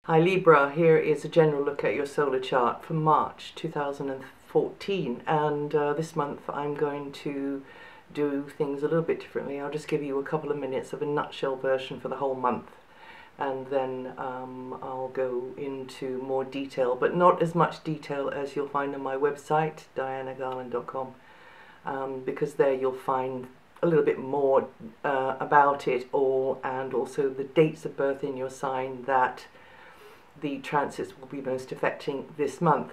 Hi Libra, here is a general look at your solar chart for March 2014, and this month I'm going to do things a little bit differently. I'll just give you a couple of minutes of a nutshell version for the whole month, and then I'll go into more detail, but not as much detail as you'll find on my website, DianaGarland.com, because there you'll find a little bit more about it all, and also the dates of birth in your sign that the transits will be most affecting this month.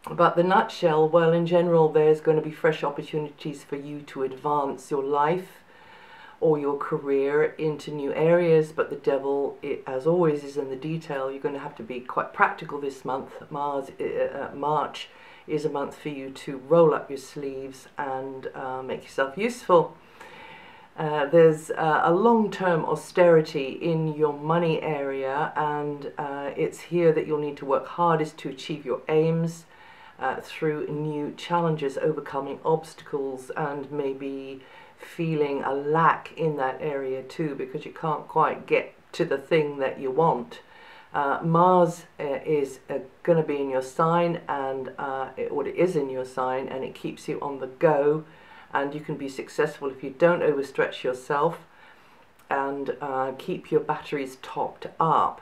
But the nutshell, well, in general, there's going to be fresh opportunities for you to advance your life or your career into new areas, but the devil, as always, is in the detail. You're going to have to be quite practical this month. March is a month for you to roll up your sleeves and make yourself useful. There's a long-term austerity in your money area, and it's here that you'll need to work hardest to achieve your aims through new challenges, overcoming obstacles, and maybe feeling a lack in that area too, because you can't quite get to the thing that you want. Mars is going to be in your sign, and it is in your sign, and it keeps you on the go. And you can be successful if you don't overstretch yourself and keep your batteries topped up.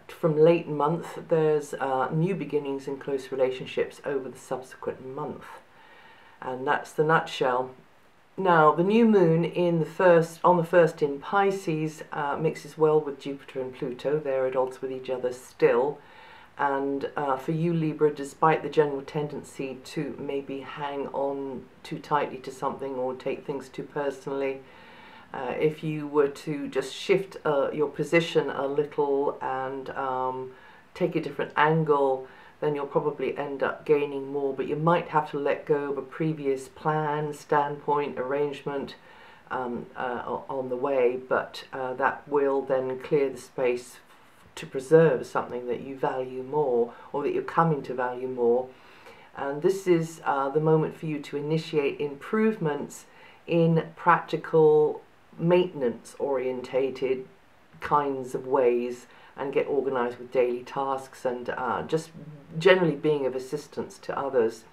From late month, there's new beginnings in close relationships over the subsequent month. And that's the nutshell. Now, the new moon on the first in Pisces mixes well with Jupiter and Pluto. They're at odds with each other still. And for you, Libra, despite the general tendency to maybe hang on too tightly to something or take things too personally, if you were to just shift your position a little and take a different angle, then you'll probably end up gaining more. But you might have to let go of a previous plan, standpoint, arrangement on the way, but that will then clear the space to preserve something that you value more, or that you're coming to value more. And this is the moment for you to initiate improvements in practical, maintenance orientated kinds of ways, and get organized with daily tasks, and just generally being of assistance to others.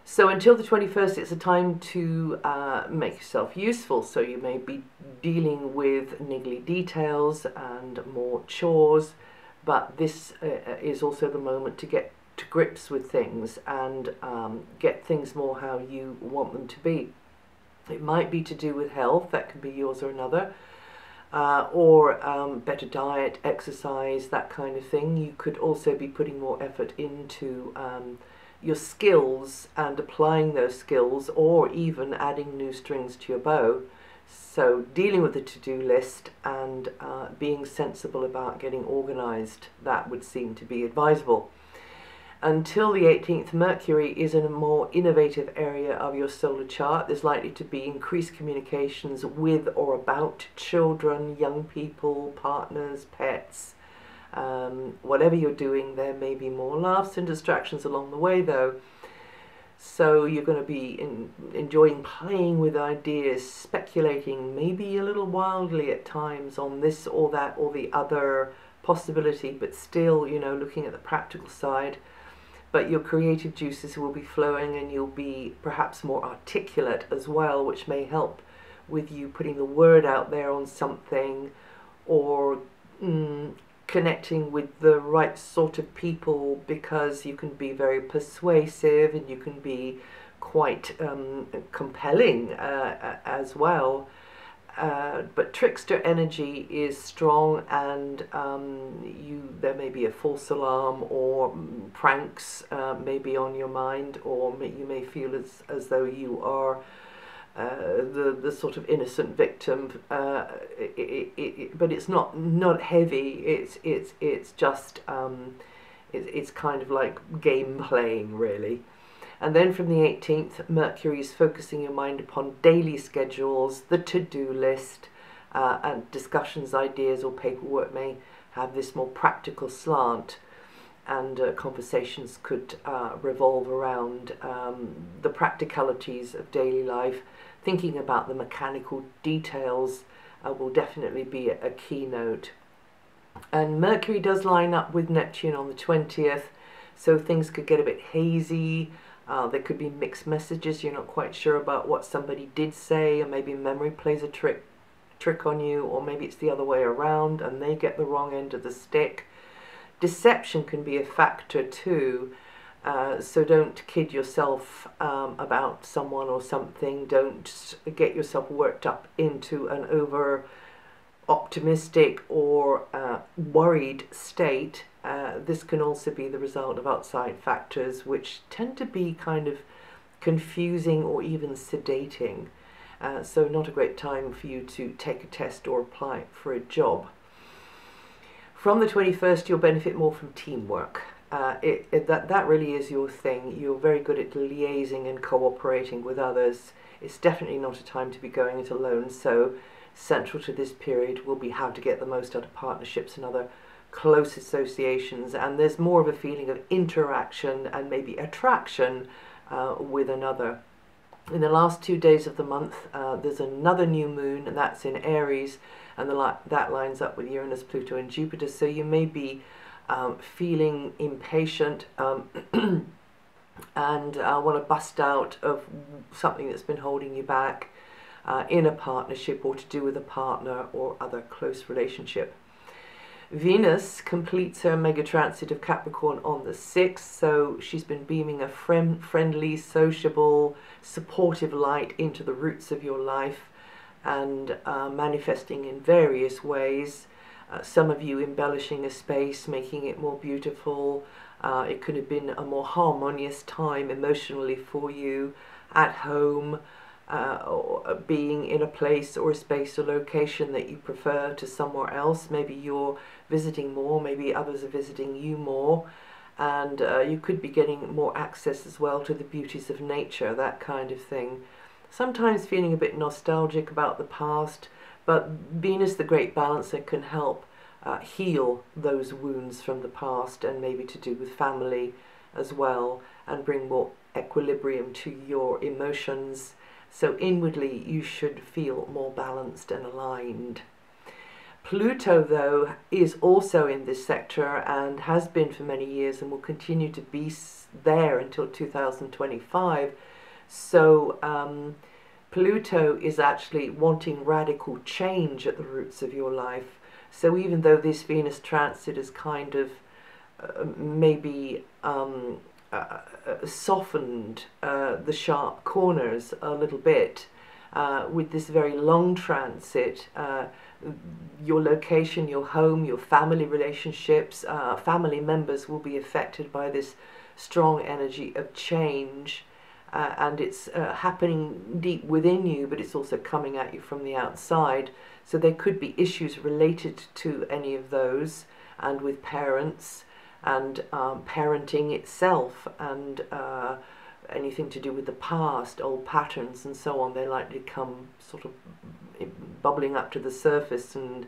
So until the 21st, it's a time to make yourself useful. So you may be dealing with niggly details and more chores, but this is also the moment to get to grips with things and get things more how you want them to be. It might be to do with health, that could be yours or another, or better diet, exercise, that kind of thing. You could also be putting more effort into your skills and applying those skills, or even adding new strings to your bow. So dealing with the to-do list and being sensible about getting organized, that would seem to be advisable. Until the 18th, Mercury is in a more innovative area of your solar chart. There's likely to be increased communications with or about children, young people, partners, pets. Whatever you're doing, there may be more laughs and distractions along the way, though. So you're going to be enjoying playing with ideas, speculating maybe a little wildly at times on this or that or the other possibility, but still, you know, looking at the practical side. But your creative juices will be flowing, and you'll be perhaps more articulate as well, which may help with you putting the word out there on something, or connecting with the right sort of people, because you can be very persuasive and you can be quite compelling as well. But trickster energy is strong, and there may be a false alarm or pranks maybe on your mind, or you may feel as though you are the sort of innocent victim, but it's not heavy. It's just it's kind of like game playing, really. And then from the 18th, Mercury is focusing your mind upon daily schedules, the to-do list, and discussions, ideas, or paperwork may have this more practical slant, and conversations could revolve around the practicalities of daily life. Thinking about the mechanical details will definitely be a keynote. And Mercury does line up with Neptune on the 20th, so things could get a bit hazy. There could be mixed messages. You're not quite sure about what somebody did say, or maybe memory plays a trick on you, or maybe it's the other way around and they get the wrong end of the stick. Deception can be a factor too, so don't kid yourself about someone or something. Don't get yourself worked up into an over optimistic or worried state. This can also be the result of outside factors which tend to be kind of confusing or even sedating. So not a great time for you to take a test or apply for a job. From the 21st, you'll benefit more from teamwork. That really is your thing. You're very good at liaising and cooperating with others. It's definitely not a time to be going it alone, so central to this period will be how to get the most out of partnerships and other close associations, and there's more of a feeling of interaction and maybe attraction with another. In the last 2 days of the month, there's another new moon, and that's in Aries, and that lines up with Uranus, Pluto and Jupiter, so you may be feeling impatient and want to bust out of something that's been holding you back in a partnership or to do with a partner or other close relationship. Venus completes her mega transit of Capricorn on the 6th, so she's been beaming a friendly, sociable, supportive light into the roots of your life and manifesting in various ways. Some of you embellishing a space, making it more beautiful. It could have been a more harmonious time emotionally for you at home, or being in a place or a space or location that you prefer to somewhere else. Maybe you're visiting more, maybe others are visiting you more, and you could be getting more access as well to the beauties of nature, that kind of thing. Sometimes feeling a bit nostalgic about the past, but Venus, the great balancer, can help heal those wounds from the past, and maybe to do with family as well, and bring more equilibrium to your emotions. So inwardly you should feel more balanced and aligned. Pluto, though, is also in this sector and has been for many years and will continue to be there until 2025. So Pluto is actually wanting radical change at the roots of your life. So even though this Venus transit is kind of maybe softened the sharp corners a little bit, with this very long transit, your location, your home, your family relationships, family members will be affected by this strong energy of change, and it's happening deep within you, but it's also coming at you from the outside. So there could be issues related to any of those, and with parents and parenting itself, and anything to do with the past, old patterns and so on. They likely come sort of bubbling up to the surface, and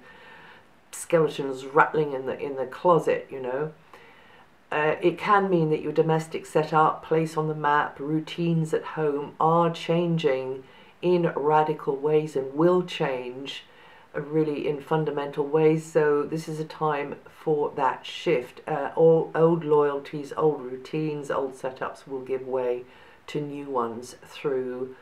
skeletons rattling in the closet, you know. It can mean that your domestic setup, place on the map, routines at home are changing in radical ways and will change really in fundamental ways. So this is a time for that shift. All old loyalties, old routines, old setups will give way to new ones through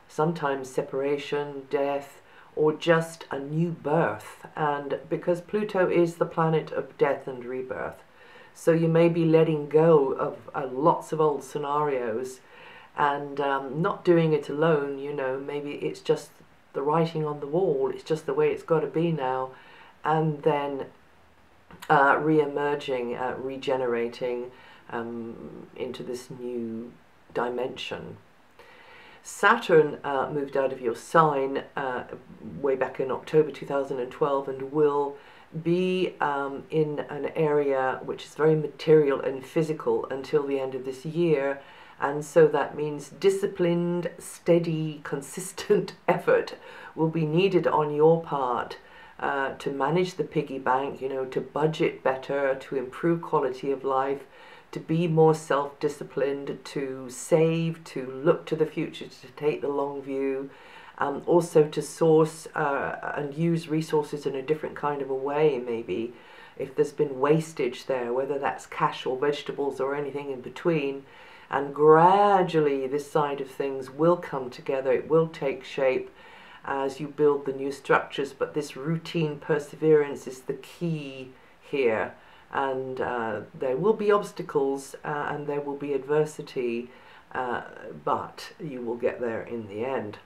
sometimes separation, death, or just a new birth. And because Pluto is the planet of death and rebirth, so you may be letting go of lots of old scenarios and not doing it alone. You know, maybe it's just the writing on the wall, it's just the way it's got to be now, and then re-emerging, regenerating into this new dimension. Saturn moved out of your sign way back in October 2012 and will be in an area which is very material and physical until the end of this year. And so that means disciplined, steady, consistent effort will be needed on your part to manage the piggy bank, you know, to budget better, to improve quality of life, to be more self-disciplined, to save, to look to the future, to take the long view, also to source and use resources in a different kind of a way, maybe. if there's been wastage there, whether that's cash or vegetables or anything in between. And gradually this side of things will come together, it will take shape as you build the new structures, but this routine perseverance is the key here. And there will be obstacles and there will be adversity, but you will get there in the end.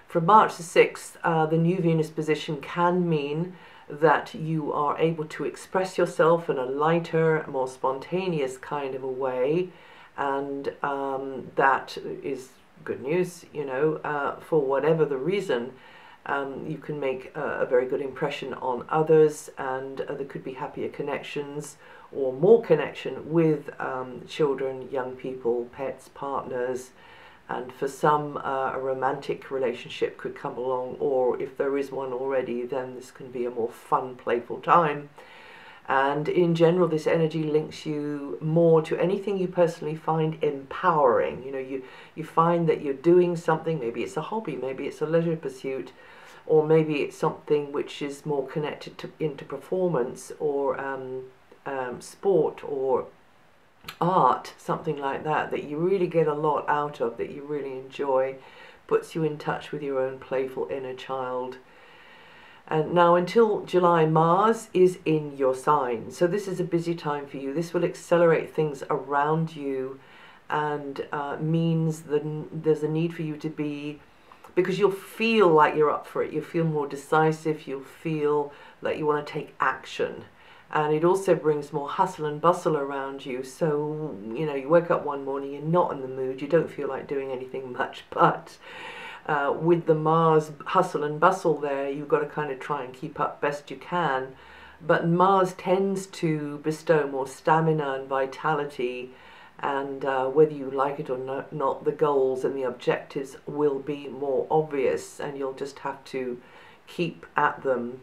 From March the 6th, the new Venus position can mean that you are able to express yourself in a lighter, more spontaneous kind of a way, and that is good news, you know, for whatever the reason. You can make a very good impression on others, and there could be happier connections or more connection with children, young people, pets, partners, and for some a romantic relationship could come along, or if there is one already, then this can be a more fun, playful time. And in general, this energy links you more to anything you personally find empowering. You know, you find that you're doing something, maybe it's a hobby, maybe it's a leisure pursuit, or maybe it's something which is more connected into performance or sport or art, something like that, that you really get a lot out of, that you really enjoy, puts you in touch with your own playful inner child. And now until July, Mars is in your sign, so this is a busy time for you. This will accelerate things around you, and means that there's a need for you to be, because you'll feel like you're up for it, you'll feel more decisive, you'll feel like you want to take action. And it also brings more hustle and bustle around you. So, you know, you wake up one morning, you're not in the mood, you don't feel like doing anything much, but with the Mars hustle and bustle there, you've got to kind of try and keep up best you can. But Mars tends to bestow more stamina and vitality, and whether you like it or not, the goals and the objectives will be more obvious, and you'll just have to keep at them.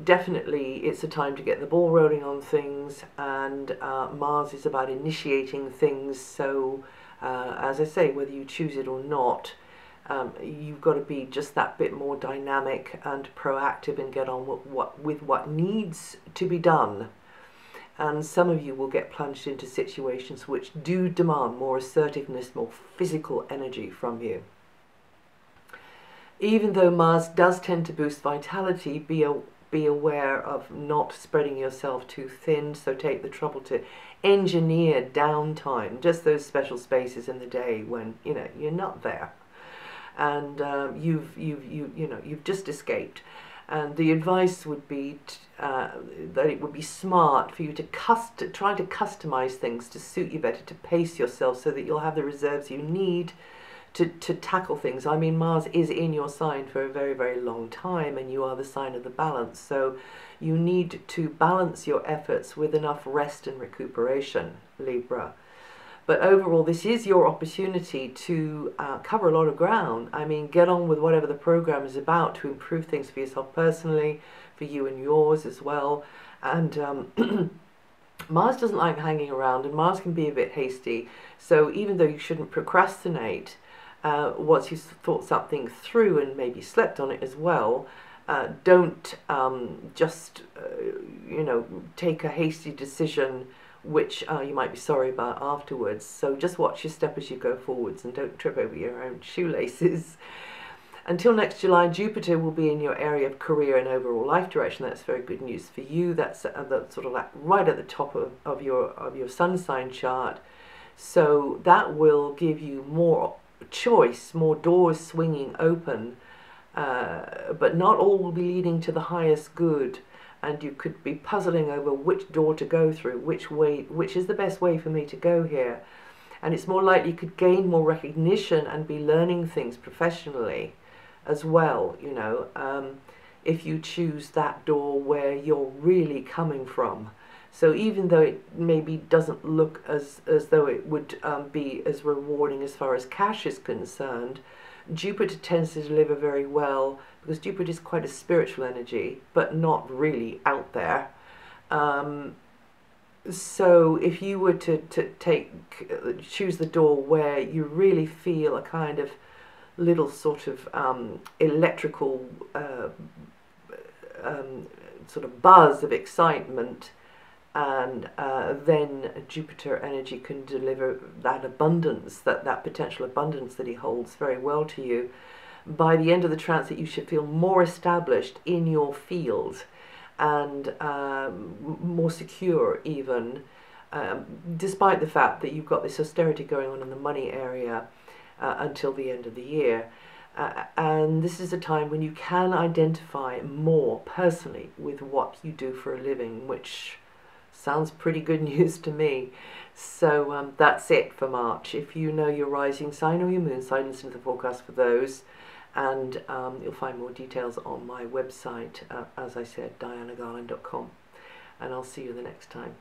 Definitely it's a time to get the ball rolling on things, and Mars is about initiating things, so as I say, whether you choose it or not, you've got to be just that bit more dynamic and proactive and get on with what needs to be done. And some of you will get plunged into situations which do demand more assertiveness, more physical energy from you. Even though Mars does tend to boost vitality, be aware of not spreading yourself too thin, so take the trouble to engineer downtime, just those special spaces in the day when, you know, you're not there, and you've just escaped. And the advice would be that it would be smart for you to try to customize things to suit you better, to pace yourself so that you'll have the reserves you need to tackle things. I mean, Mars is in your sign for a very, very long time, and you are the sign of the balance. So you need to balance your efforts with enough rest and recuperation, Libra. But overall, this is your opportunity to cover a lot of ground. I mean, get on with whatever the program is about to improve things for yourself personally, for you and yours as well. And Mars doesn't like hanging around, and Mars can be a bit hasty. So even though you shouldn't procrastinate, once you've thought something through and maybe slept on it as well, don't just you know, take a hasty decision which you might be sorry about afterwards. So just watch your step as you go forwards and don't trip over your own shoelaces. Until next July, Jupiter will be in your area of career and overall life direction. That's very good news for you. That's sort of like right at the top of your sun sign chart. So that will give you more choice, more doors swinging open, but not all will be leading to the highest good. And you could be puzzling over which door to go through, which is the best way for me to go here. And it's more likely you could gain more recognition and be learning things professionally as well, you know, if you choose that door where you're really coming from. So even though it maybe doesn't look as though it would be as rewarding as far as cash is concerned, Jupiter tends to deliver very well, because Jupiter is quite a spiritual energy, but not really out there. So if you were to choose the door where you really feel a kind of little sort of electrical sort of buzz of excitement, and then Jupiter energy can deliver that abundance, that potential abundance that he holds very well to you. By the end of the transit, you should feel more established in your field and more secure even, despite the fact that you've got this austerity going on in the money area until the end of the year. And this is a time when you can identify more personally with what you do for a living, which sounds pretty good news to me. So that's it for March. If you know your rising sign or your moon sign, listen to the forecast for those. And you'll find more details on my website, as I said, DianaGarland.com. And I'll see you the next time.